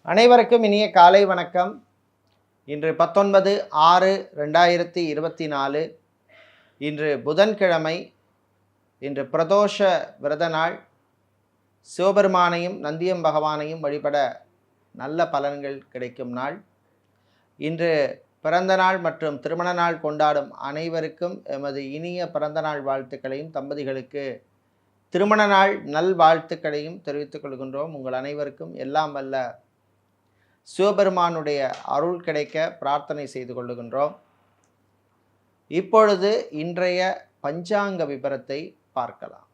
அனைவருக்கும் இனிய காலை வணக்கம். இன்று 19/6/2024 இன்று புதன்கிழமை. இன்று பிரதோஷ விரத நாள். சிவபெருமானையும் நந்தியம் பகவானையும் வழிபட நல்ல பலன்கள் கிடைக்கும் நாள். இன்று பிறந்த நாள் மற்றும் திருமண நாள் கொண்டாடும் அனைவருக்கும் எமது இனிய பிறந்த நாள் வாழ்த்துக்களையும் தம்பதிகளுக்கு திருமண நாள் நல் வாழ்த்துக்களையும் தெரிவித்துக் கொள்கின்றோம். உங்கள் அனைவருக்கும் எல்லாம் வல்ல சிவபெருமானுடைய அருள் கிடைக்க பிரார்த்தனை செய்து கொள்ளுகின்றோம். இப்பொழுது இன்றைய பஞ்சாங்க விபரத்தை பார்க்கலாம்.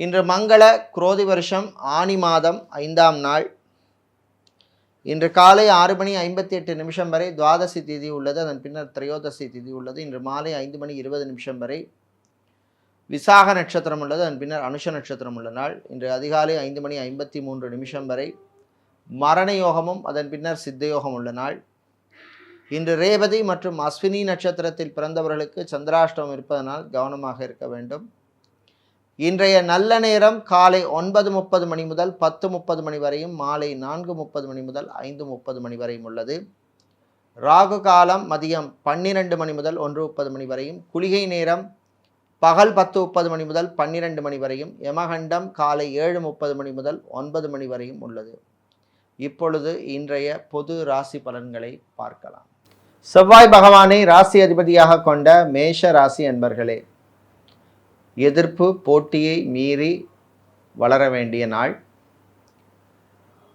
இன்று மங்கள குரோதி வருஷம் ஆனி மாதம் 5ஆம் நாள். இன்று காலை 6:58 வரை துவாதசி திதி உள்ளது. அதன் பின்னர் திரையோதசி திதி உள்ளது. இன்று மாலை 5:20 வரை விசாக நட்சத்திரம் உள்ளது. அதன் பின்னர் அனுஷ நட்சத்திரம் உள்ள நாள். இன்று அதிகாலை 5:53 வரை மரண யோகமும் அதன் பின்னர் சித்தயோகம் உள்ள நாள். இன்று ரேவதி மற்றும் அஸ்வினி நட்சத்திரத்தில் பிறந்தவர்களுக்கு சந்திராஷ்டமம் இருப்பதனால் கவனமாக இருக்க வேண்டும். இன்றைய நல்ல நேரம் காலை 9:30 மணி முதல் 10:30 மணி வரையும், மாலை 4:30 மணி முதல் 5:30 மணி வரையும் உள்ளது. ராகு காலம் மதியம் 12 மணி முதல் 1:30 மணி வரையும், குளிகை நேரம் பகல் 10:30 மணி முதல் 12 மணி வரையும், யமகண்டம் காலை 7:30 மணி முதல் 9 மணி வரையும் உள்ளது. இப்பொழுது இன்றைய பொது ராசி பலன்களை பார்க்கலாம். செவ்வாய் பகவானை ராசி அதிபதியாக கொண்ட மேஷ ராசி அன்பர்களே, எதிர்ப்பு போட்டியை மீறி வளர வேண்டிய நாள்.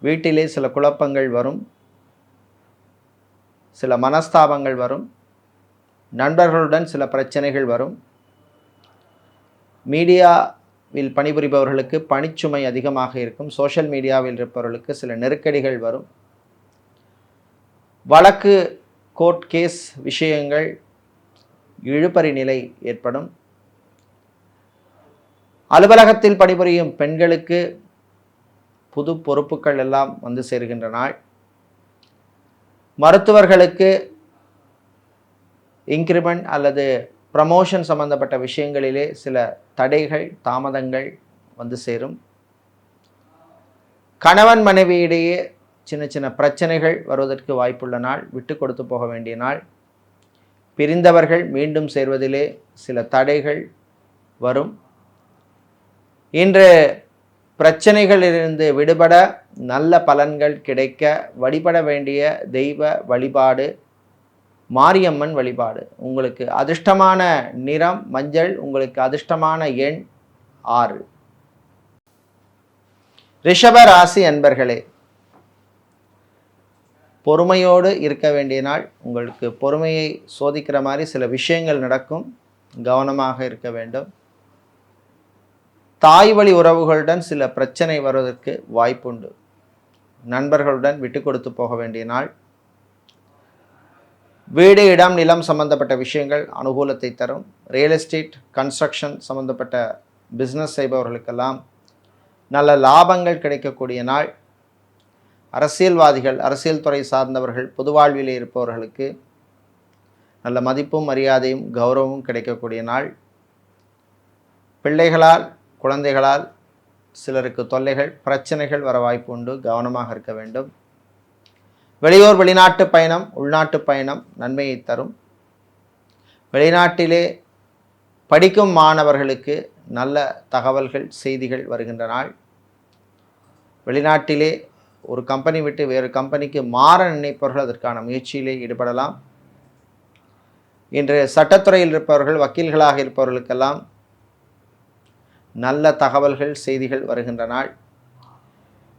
வீட்டிலே சில குழப்பங்கள் வரும், சில மனஸ்தாபங்கள் வரும், நண்பர்களுடன் சில பிரச்சனைகள் வரும். மீடியாவில் பணிபுரிபவர்களுக்கு பணிச்சுமை அதிகமாக இருக்கும். சோஷியல் மீடியாவில் இருப்பவர்களுக்கு சில நெருக்கடிகள் வரும். வழக்கு, கோர்ட் கேஸ் விஷயங்கள், இழுபறி நிலை ஏற்படும். அலுவலகத்தில் பணிபுரியும் பெண்களுக்கு புது பொறுப்புகள் எல்லாம் வந்து சேர்கின்ற நாள். மருத்துவர்களுக்கு இன்கிரிமெண்ட் அல்லது ப்ரமோஷன் சம்பந்தப்பட்ட விஷயங்களிலே சில தடைகள், தாமதங்கள் வந்து சேரும். கணவன் மனைவியிடையே சின்ன சின்ன பிரச்சனைகள் வருவதற்கு வாய்ப்புள்ள நாள். விட்டு கொடுத்து போக வேண்டிய நாள். பிரிந்தவர்கள் மீண்டும் சேர்வதிலே சில தடைகள் வரும். இன்று பிரச்சனைகளிலிருந்து விடுபட நல்ல பலன்கள் கிடைக்க வழிபட வேண்டிய தெய்வ வழிபாடு மாரியம்மன் வழிபாடு. உங்களுக்கு அதிர்ஷ்டமான நிறம் மஞ்சள். உங்களுக்கு அதிர்ஷ்டமான எண் 6. ரிஷப ராசி அன்பர்களே, பொறுமையோடு இருக்க வேண்டிய நாள். உங்களுக்கு பொறுமையை சோதிக்கிற மாதிரி சில விஷயங்கள் நடக்கும். கவனமாக இருக்க வேண்டும். தாய் வழி உறவுகளுடன் சில பிரச்சனை வருவதற்கு வாய்ப்புண்டு. நண்பர்களுடன் விட்டு கொடுத்து போக வேண்டிய நாள். வீடு, இடம், நிலம் சம்பந்தப்பட்ட விஷயங்கள் அனுகூலத்தை தரும். ரியல் எஸ்டேட், கன்ஸ்ட்ரக்ஷன் சம்பந்தப்பட்ட பிஸ்னஸ் செய்பவர்களுக்கெல்லாம் நல்ல லாபங்கள் கிடைக்கக்கூடிய நாள். அரசியல்வாதிகள், அரசியல் துறை சார்ந்தவர்கள், பொது வாழ்விலே இருப்பவர்களுக்கு நல்ல மதிப்பும் மரியாதையும் கௌரவமும் கிடைக்கக்கூடிய நாள். பிள்ளைகளால், குழந்தைகளால் சிலருக்கு தொல்லைகள், பிரச்சனைகள் வர வாய்ப்பு உண்டு. கவனமாக இருக்க வேண்டும். வெளியூர், வெளிநாட்டு பயணம், உள்நாட்டு பயணம் நன்மையை தரும். வெளிநாட்டிலே படிக்கும் மாணவர்களுக்கு நல்ல தகவல்கள், செய்திகள் வருகின்ற நாள். வெளிநாட்டிலே ஒரு கம்பெனி விட்டு வேறு கம்பெனிக்கு மாற நினைப்பவர்கள் அதற்கான முயற்சியிலே ஈடுபடலாம். இன்று சட்டத்துறையில் இருப்பவர்கள், வக்கீல்களாக இருப்பவர்களுக்கெல்லாம் நல்ல தகவல்கள், செய்திகள் வருகின்ற நாள்.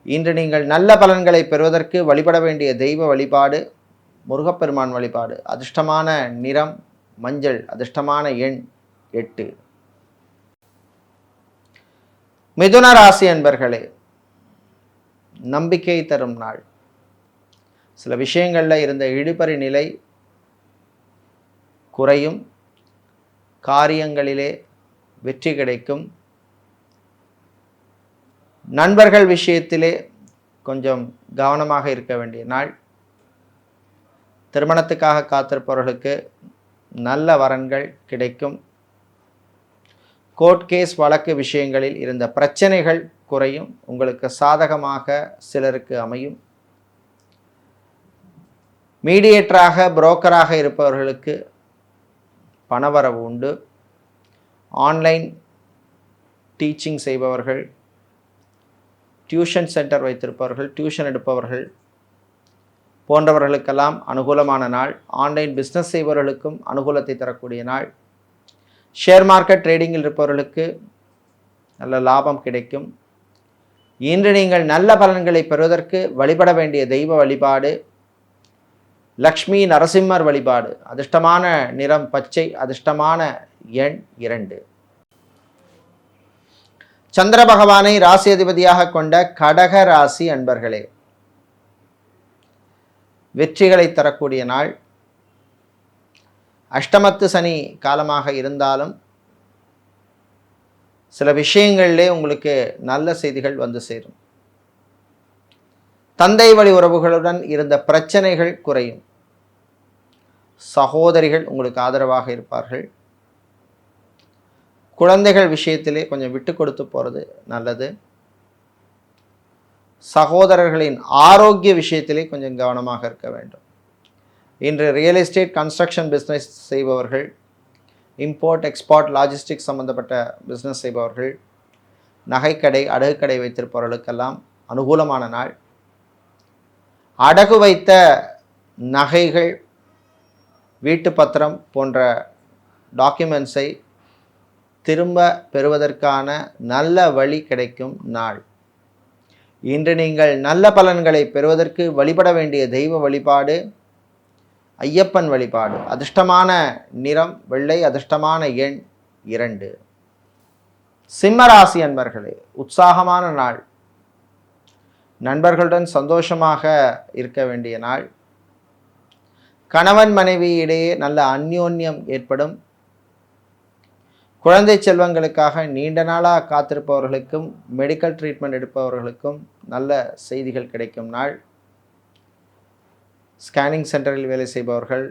இன்று நீங்கள் நல்ல பலன்களை பெறுவதற்கு வழிபட வேண்டிய தெய்வ வழிபாடு முருகப்பெருமான் வழிபாடு. அதிர்ஷ்டமான நிறம் மஞ்சள். அதிர்ஷ்டமான எண் 8. மிதுன ராசி அன்பர்களே, நம்பிக்கை தரும் நாள். சில விஷயங்களில் இருந்த இழுபறி நிலை குறையும். காரியங்களிலே வெற்றி கிடைக்கும். நண்பர்கள் விஷயத்திலே கொஞ்சம் கவனமாக இருக்க வேண்டிய நாள். திருமணத்துக்காக காத்திருப்பவர்களுக்கு நல்ல வரன்கள் கிடைக்கும். கோர்ட் கேஸ் வழக்கு விஷயங்களில் இருந்த பிரச்சனைகள் குறையும். உங்களுக்கு சாதகமாக சிலருக்கு அமையும். மீடியேட்டராக புரோக்கராக இருப்பவர்களுக்கு பணவரவு உண்டு. ஆன்லைன் டீச்சிங் செய்பவர்கள், டியூஷன் சென்டர் வைத்திருப்பவர்கள், டியூஷன் எடுப்பவர்கள் போன்றவர்களுக்கெல்லாம் அனுகூலமான நாள். ஆன்லைன் பிஸ்னஸ் செய்பவர்களுக்கும் அனுகூலத்தை தரக்கூடிய நாள். ஷேர் மார்க்கெட் ட்ரேடிங்கில் இருப்பவர்களுக்கு நல்ல லாபம் கிடைக்கும். இன்று நீங்கள் நல்ல பலன்களை பெறுவதற்கு வழிபட வேண்டிய தெய்வ வழிபாடு லக்ஷ்மி நரசிம்மர் வழிபாடு. அதிர்ஷ்டமான நிறம் பச்சை, அதிர்ஷ்டமான எண் 2. சந்திர பகவானை ராசி அதிபதியாக கொண்ட கடக ராசி அன்பர்களே, வெற்றிகளை தரக்கூடிய நாள். அஷ்டமத்து சனி காலமாக இருந்தாலும் சில விஷயங்களிலே உங்களுக்கு நல்ல செய்திகள் வந்து சேரும். தந்தை வழி உறவுகளுடன் இருந்த பிரச்சனைகள் குறையும். சகோதரிகள் உங்களுக்கு ஆதரவாக இருப்பார்கள். குழந்தைகள் விஷயத்திலே கொஞ்சம் விட்டு கொடுத்து போகிறது நல்லது. சகோதரர்களின் ஆரோக்கிய விஷயத்திலே கொஞ்சம் கவனமாக இருக்க வேண்டும். இன்று ரியல் எஸ்டேட் கன்ஸ்ட்ரக்ஷன் பிஸ்னஸ் செய்பவர்கள், இம்போர்ட் எக்ஸ்போர்ட் லாஜிஸ்டிக்ஸ் சம்பந்தப்பட்ட பிஸ்னஸ் செய்பவர்கள், நகைக்கடை அடகுக்கடை வைத்திருப்பவர்களுக்கெல்லாம் அனுகூலமான நாள். அடகு வைத்த நகைகள், வீட்டு பத்திரம் போன்ற டாக்குமெண்ட்ஸை திரும்ப பெறுவதற்கான நல்ல வழி கிடைக்கும் நாள். இன்று நீங்கள் நல்ல பலன்களை பெறுவதற்கு வழிபட வேண்டிய தெய்வ வழிபாடு ஐயப்பன் வழிபாடு. அதிர்ஷ்டமான நிறம் வெள்ளை, அதிர்ஷ்டமான எண் 2. சிம்மராசி அன்பர்களே, உற்சாகமான நாள். நண்பர்களுடன் சந்தோஷமாக இருக்க வேண்டிய நாள். கணவன் மனைவி இடையே நல்ல அந்யோன்யம் ஏற்படும். குழந்தை செல்வங்களுக்காக நீண்ட நாளாக காத்திருப்பவர்களுக்கும் மெடிக்கல் ட்ரீட்மெண்ட் எடுப்பவர்களுக்கும் நல்ல செய்திகள் கிடைக்கும் நாள். ஸ்கேனிங் சென்டரில் வேலை செய்பவர்கள்,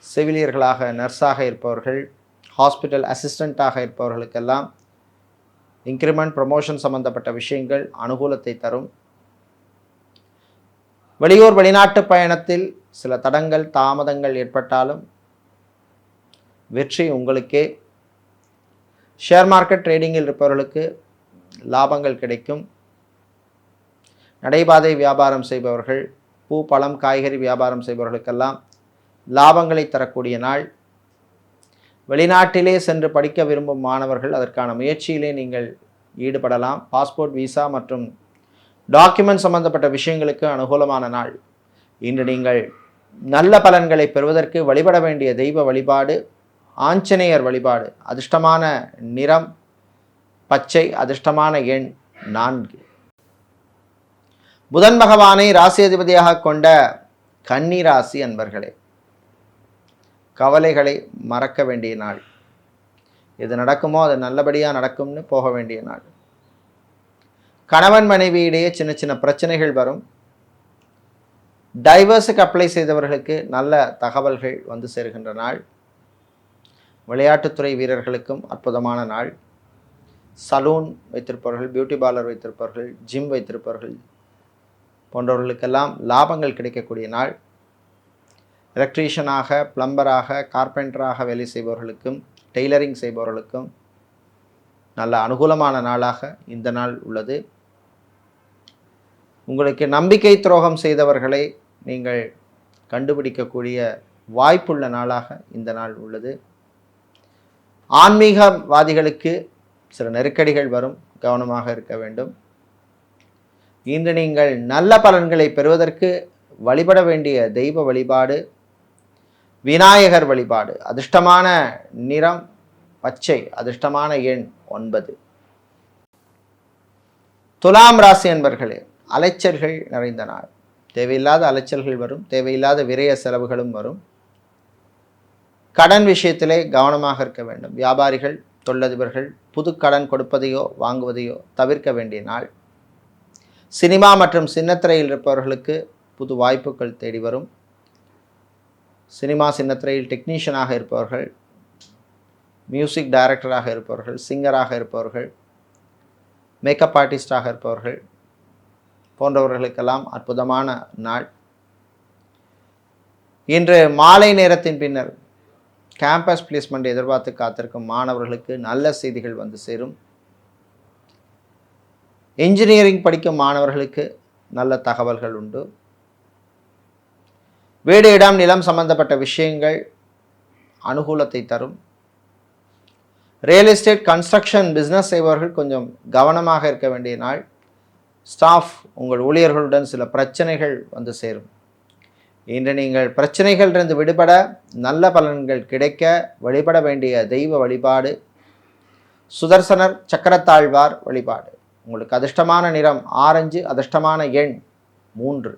செவிலியர்களாக நர்ஸாக இருப்பவர்கள், ஹாஸ்பிட்டல் அசிஸ்டண்ட்டாக இருப்பவர்களுக்கெல்லாம் இன்க்ரிமெண்ட் ப்ரமோஷன் சம்பந்தப்பட்ட விஷயங்கள் அனுகூலத்தை தரும். வெளியூர் வெளிநாட்டு பயணத்தில் சில தடங்கள் தாமதங்கள் ஏற்பட்டாலும் வெற்றி உங்களுக்கே. ஷேர் மார்க்கெட் ட்ரேடிங்கில் இருப்பவர்களுக்கு லாபங்கள் கிடைக்கும். நடைபாதை வியாபாரம் செய்பவர்கள், பூ பழம் காய்கறி வியாபாரம் செய்பவர்களுக்கெல்லாம் லாபங்களை தரக்கூடிய நாள். வெளிநாட்டிலே சென்று படிக்க விரும்பும் மாணவர்கள் அதற்கான முயற்சியிலே நீங்கள் ஈடுபடலாம். பாஸ்போர்ட், விசா மற்றும் டாக்குமெண்ட் சம்பந்தப்பட்ட விஷயங்களுக்கு அனுகூலமான நாள். இன்று நீங்கள் நல்ல பலன்களை பெறுவதற்கு வழிபட வேண்டிய தெய்வ வழிபாடு ஆஞ்சநேயர் வழிபாடு. அதிர்ஷ்டமான நிறம் பச்சை, அதிர்ஷ்டமான எண் 4. புதன் பகவானை ராசி அதிபதியாக கொண்ட கன்னி ராசி அன்பர்களே, கவலைகளை மறக்க வேண்டிய நாள். எது நடக்குமோ அது நல்லபடியாக நடக்கும்னு போக வேண்டிய நாள். கணவன் மனைவியிடையே சின்ன சின்ன பிரச்சனைகள் வரும். டைவர்ஸுக்கு அப்ளை செய்தவர்களுக்கு நல்ல தகவல்கள் வந்து சேருகின்ற நாள். விளையாட்டுத்துறை வீரர்களுக்கும் அற்புதமான நாள். சலூன் வைத்திருப்பவர்கள், பியூட்டி பார்லர் வைத்திருப்பவர்கள், ஜிம் வைத்திருப்பவர்கள் போன்றவர்களுக்கெல்லாம் லாபங்கள் கிடைக்கக்கூடிய நாள். எலக்ட்ரீஷியனாக, பிளம்பராக, கார்பெண்டராக வேலை செய்பவர்களுக்கும் டெய்லரிங் செய்பவர்களுக்கும் நல்ல அனுகூலமான நாளாக இந்த நாள் உள்ளது. உங்களுக்கு நம்பிக்கை துரோகம் செய்தவர்களை நீங்கள் கண்டுபிடிக்கக்கூடிய வாய்ப்புள்ள நாளாக இந்த நாள் உள்ளது. ஆன்மீகவாதிகளுக்கு சில நெருக்கடிகள் வரும், கவனமாக இருக்க வேண்டும். இன்று நீங்கள் நல்ல பலன்களை பெறுவதற்கு வழிபட வேண்டிய தெய்வ வழிபாடு விநாயகர் வழிபாடு. அதிர்ஷ்டமான நிறம் பச்சை, அதிர்ஷ்டமான எண் 9. துலாம் ராசி அன்பர்களே, அலைச்சல்கள் நிறைந்த நாள். தேவையில்லாத அலைச்சல்கள் வரும், தேவையில்லாத விரய செலவுகளும் வரும். கடன் விஷயத்திலே கவனமாக இருக்க வேண்டும். வியாபாரிகள், தொழிலதிபர்கள் புது கடன் கொடுப்பதையோ வாங்குவதையோ தவிர்க்க வேண்டிய நாள். சினிமா மற்றும் சின்னத்திரையில் இருப்பவர்களுக்கு புது வாய்ப்புகள் தேடி வரும். சினிமா சின்னத்திரையில் டெக்னீஷியனாக இருப்பவர்கள், மியூசிக் டைரக்டராக இருப்பவர்கள், சிங்கராக இருப்பவர்கள், மேக்கப் ஆர்டிஸ்டாக இருப்பவர்கள் போன்றவர்களுக்கெல்லாம் அற்புதமான நாள். இன்று மாலை நேரத்தின் பின்னர் கேம்பஸ் பிளேஸ்மெண்ட் எதிர்பார்த்து காத்திருக்கும் மாணவர்களுக்கு நல்ல செய்திகள் வந்து சேரும். இன்ஜினியரிங் படிக்கும் மாணவர்களுக்கு நல்ல தகவல்கள் உண்டு. வீடு இடம் நிலம் சம்பந்தப்பட்ட விஷயங்கள் அனுகூலத்தை தரும். ரியல் எஸ்டேட் கன்ஸ்ட்ரக்ஷன் பிஸ்னஸ் செய்பவர்கள் கொஞ்சம் கவனமாக இருக்க வேண்டிய நாள். ஸ்டாஃப் உங்கள் ஊழியர்களுடன் சில பிரச்சனைகள் வந்து சேரும். இன்று நீங்கள் பிரச்சனைகளிலிருந்து விடுபட நல்ல பலன்கள் கிடைக்க வழிபட வேண்டிய தெய்வ வழிபாடு சுதர்சனர் சக்கரத்தாழ்வார் வழிபாடு. உங்களுக்கு அதிர்ஷ்டமான நிறம் ஆரஞ்சு, அதிர்ஷ்டமான எண் 3.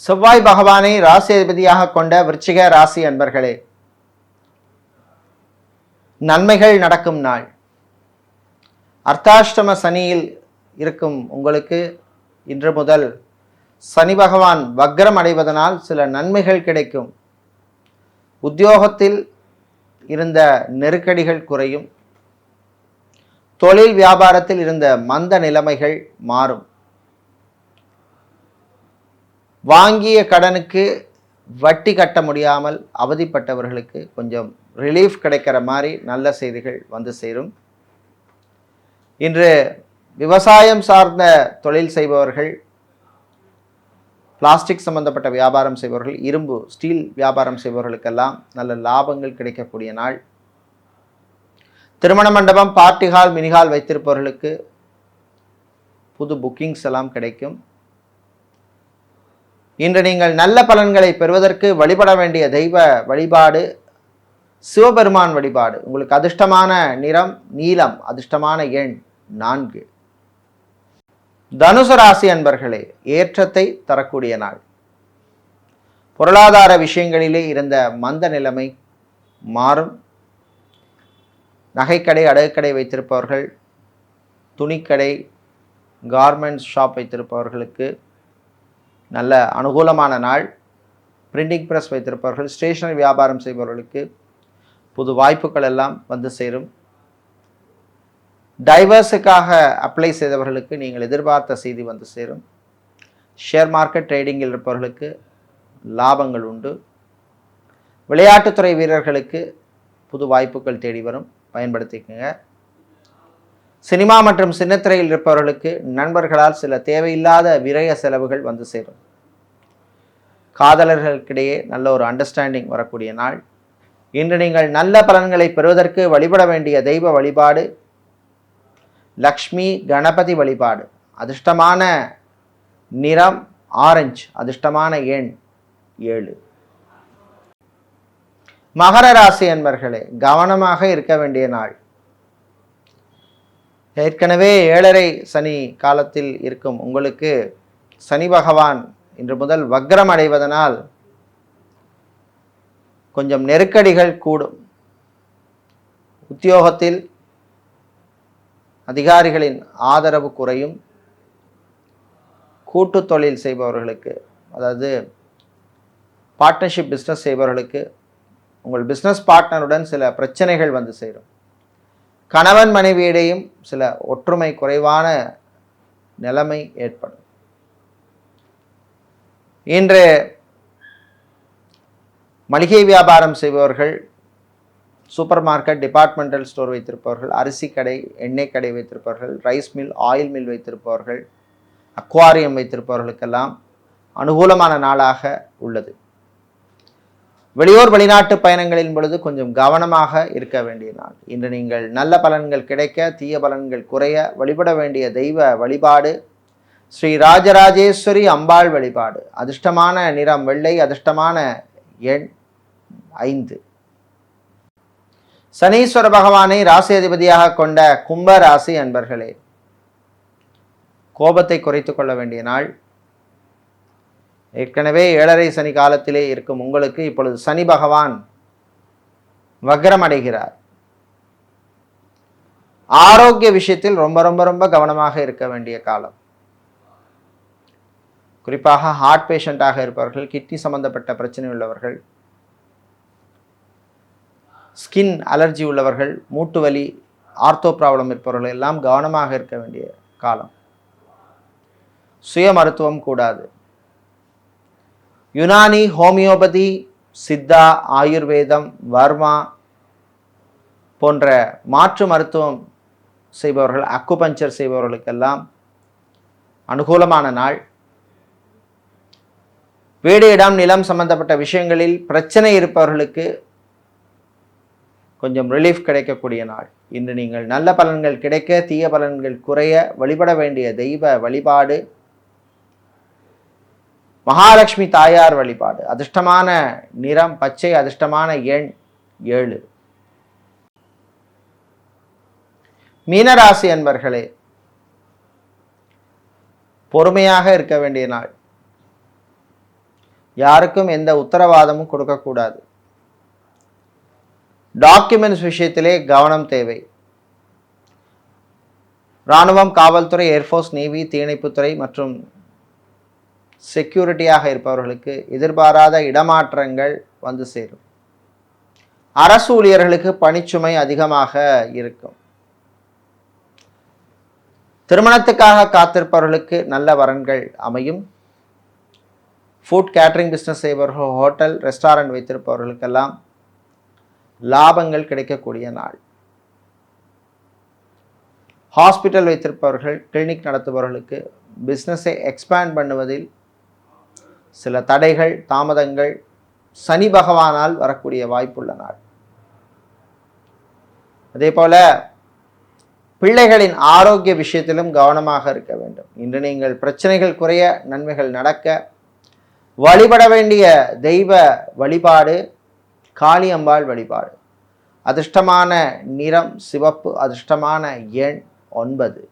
செவ்வாய் பகவானை ராசி அதிபதியாக கொண்ட விருச்சிக ராசி அன்பர்களே, நன்மைகள் நடக்கும் நாள். அர்த்தாஷ்டம சனியில் இருக்கும் உங்களுக்கு இன்று முதல் சனி பகவான் வக்ரம் அடைவதனால் சில நன்மைகள் கிடைக்கும். உத்தியோகத்தில் இருந்த நெருக்கடிகள் குறையும். தொழில் வியாபாரத்தில் இருந்த மந்த நிலைமைகள் மாறும். வாங்கிய கடனுக்கு வட்டி கட்ட முடியாமல் அவதிப்பட்டவர்களுக்கு கொஞ்சம் ரிலீஃப் கிடைக்கிற மாதிரி நல்ல செய்திகள் வந்து சேரும். இன்று விவசாயம் சார்ந்த தொழில் செய்பவர்கள், பிளாஸ்டிக் சம்பந்தப்பட்ட வியாபாரம் செய்பவர்கள், இரும்பு ஸ்டீல் வியாபாரம் செய்பவர்களுக்கெல்லாம் நல்ல லாபங்கள் கிடைக்கக்கூடிய நாள். திருமண மண்டபம், பார்ட்டி ஹால், மினிஹால் வைத்திருப்பவர்களுக்கு புது புக்கிங்ஸ் எல்லாம் கிடைக்கும். இன்று நீங்கள் நல்ல பலன்களை பெறுவதற்கு வழிபட வேண்டிய தெய்வ வழிபாடு சிவபெருமான் வழிபாடு. உங்களுக்கு அதிர்ஷ்டமான நிறம் நீலம், அதிர்ஷ்டமான எண் 4. தனுசு ராசி அன்பர்களே, ஏற்றத்தை தரக்கூடிய நாள். பொருளாதார விஷயங்களிலே இருந்த மந்த நிலைமை மாறும். நகைக்கடை, அடகுக்கடை வைத்திருப்பவர்கள், துணிக்கடை, கார்மெண்ட்ஸ் ஷாப் வைத்திருப்பவர்களுக்கு நல்ல அனுகூலமான நாள். பிரிண்டிங் ப்ரெஸ் வைத்திருப்பவர்கள், ஸ்டேஷனரி வியாபாரம் செய்பவர்களுக்கு புது வாய்ப்புகள் எல்லாம் வந்து சேரும். டைவர்ஸுக்காக அப்ளை செய்தவர்களுக்கு நீங்கள் எதிர்பார்த்த செய்தி வந்து சேரும். ஷேர் மார்க்கெட் ட்ரேடிங்கில் இருப்பவர்களுக்கு லாபங்கள் உண்டு. விளையாட்டுத்துறை வீரர்களுக்கு புது வாய்ப்புகள் தேடி வரும், பயன்படுத்திக்கங்க. சினிமா மற்றும் சின்னத்திரையில் இருப்பவர்களுக்கு நண்பர்களால் சில தேவையில்லாத விரய செலவுகள் வந்து சேரும். காதலர்களுக்கிடையே நல்ல ஒரு அண்டர்ஸ்டாண்டிங் வரக்கூடிய நாள். இன்று நீங்கள் நல்ல பலன்களை பெறுவதற்கு வழிபட வேண்டிய தெய்வ வழிபாடு லக்ஷ்மி கணபதி வழிபாடு. அதிர்ஷ்டமான நிறம் ஆரஞ்சு, அதிர்ஷ்டமான எண் 7. மகர ராசி அன்பர்களே, கவனமாக இருக்க வேண்டிய நாள். ஏற்கனவே 7.5 சனி காலத்தில் இருக்கும் உங்களுக்கு சனி பகவான் இன்று முதல் வக்ரம் அடைவதனால் கொஞ்சம் நெருக்கடிகள் கூடும். உத்தியோகத்தில் அதிகாரிகளின் ஆதரவு குறையும். கூட்டு தொழில் செய்பவர்களுக்கு, அதாவது பார்ட்னர்ஷிப் பிஸ்னஸ் செய்பவர்களுக்கு உங்கள் பிஸ்னஸ் பார்ட்னருடன் சில பிரச்சனைகள் வந்து சேரும். கணவன் மனைவியிடையும் சில ஒற்றுமை குறைவான நிலைமை ஏற்படும். இன்று மளிகை வியாபாரம் செய்பவர்கள், சூப்பர் மார்க்கெட், டிபார்ட்மெண்டல் ஸ்டோர் வைத்திருப்பவர்கள், அரிசி கடை, எண்ணெய் கடை வைத்திருப்பவர்கள், ரைஸ் மில், ஆயில் மில் வைத்திருப்பவர்கள், அக்வாரியம் வைத்திருப்பவர்களுக்கெல்லாம் அனுகூலமான நாளாக உள்ளது. வெளியூர் வெளிநாட்டு பயணங்களின் பொழுது கொஞ்சம் கவனமாக இருக்க வேண்டிய நாள். இன்று நீங்கள் நல்ல பலன்கள் கிடைக்க, தீய பலன்கள் குறைய வழிபட வேண்டிய தெய்வ வழிபாடு ஸ்ரீ ராஜராஜேஸ்வரி அம்பாள் வழிபாடு. அதிர்ஷ்டமான நிறம் வெள்ளை, அதிர்ஷ்டமான எண் 5. சனீஸ்வர பகவானை ராசி அதிபதியாக கொண்ட கும்ப ராசி அன்பர்களே, கோபத்தை குறைத்துக் கொள்ள வேண்டிய நாள். ஏற்கனவே 7.5 சனி காலத்திலே இருக்கும் உங்களுக்கு இப்பொழுது சனி பகவான் வக்ரம் அடைகிறார். ஆரோக்கிய விஷயத்தில் ரொம்ப ரொம்ப ரொம்ப கவனமாக இருக்க வேண்டிய காலம். குறிப்பாக ஹார்ட் பேஷண்ட்டாக இருப்பவர்கள், கிட்னி சம்பந்தப்பட்ட பிரச்சனை உள்ளவர்கள், ஸ்கின் அலர்ஜி உள்ளவர்கள், மூட்டு வலி, ஆர்த்தோ ப்ராப்ளம் இருப்பவர்கள் எல்லாம் கவனமாக இருக்க வேண்டிய காலம். சுய மருத்துவம் கூடாது. யுனானி, ஹோமியோபதி, சித்தா, ஆயுர்வேதம், வர்மா போன்ற மாற்று மருத்துவம் செய்பவர்கள், அக்குபஞ்சர் செய்பவர்களுக்கெல்லாம் அனுகூலமான நாள். வீடு, இடம், நிலம் சம்பந்தப்பட்ட விஷயங்களில் பிரச்சனை இருப்பவர்களுக்கு கொஞ்சம் ரிலீஃப் கிடைக்கக்கூடிய நாள். இன்று நீங்கள் நல்ல பலன்கள் கிடைக்க, தீய பலன்கள் குறைய வழிபட வேண்டிய தெய்வ வழிபாடு மகாலட்சுமி தாயார் வழிபாடு. அதிர்ஷ்டமான நிறம் பச்சை, அதிர்ஷ்டமான எண் 7. மீனராசி அன்பர்களே, பொறுமையாக இருக்க வேண்டிய நாள். யாருக்கும் எந்த உத்தரவாதமும் கொடுக்கக்கூடாது. டாக்குமெண்ட்ஸ் விஷயத்திலே கவனம் தேவை. இராணுவம், காவல்துறை, ஏர்ஃபோர்ஸ், நேவி, தீயணைப்புத்துறை மற்றும் செக்யூரிட்டியாக இருப்பவர்களுக்கு எதிர்பாராத இடமாற்றங்கள் வந்து சேரும். அரசு ஊழியர்களுக்கு பணிச்சுமை அதிகமாக இருக்கும். திருமணத்துக்காக காத்திருப்பவர்களுக்கு நல்ல வரன்கள் அமையும். ஃபுட் கேட்டரிங் பிஸ்னஸ் செய்பவர்கள், ஹோட்டல், ரெஸ்டாரண்ட் வைத்திருப்பவர்களுக்கெல்லாம் லாபங்கள் கிடைக்கக்கூடிய நாள். ஹாஸ்பிட்டல் வைத்திருப்பவர்கள், கிளினிக் நடத்துபவர்களுக்கு பிஸ்னஸை எக்ஸ்பேண்ட் பண்ணுவதில் சில தடைகள், தாமதங்கள் சனி பகவானால் வரக்கூடிய வாய்ப்புள்ள நாள். அதே போல பிள்ளைகளின் ஆரோக்கிய விஷயத்திலும் கவனமாக இருக்க வேண்டும். இன்று நீங்கள் பிரச்சனைகள் குறைய, நன்மைகள் நடக்க வழிபட வேண்டிய தெய்வ வழிபாடு காளியம்பாள் வழிபாடு. அதிர்ஷ்டமான நிறம் சிவப்பு, அதிர்ஷ்டமான எண் 9.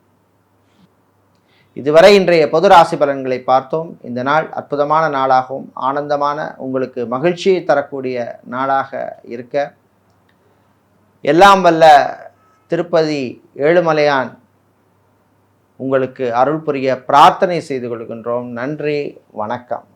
இதுவரை இன்றைய பொது ராசி பலன்களை பார்த்தோம். இந்த நாள் அற்புதமான நாளாகவும் ஆனந்தமான, உங்களுக்கு மகிழ்ச்சியை தரக்கூடிய நாளாக இருக்க எல்லாம் வல்ல திருப்பதி ஏழுமலையான் உங்களுக்கு அருள் புரிய பிரார்த்தனை செய்து கொள்கின்றோம். நன்றி, வணக்கம்.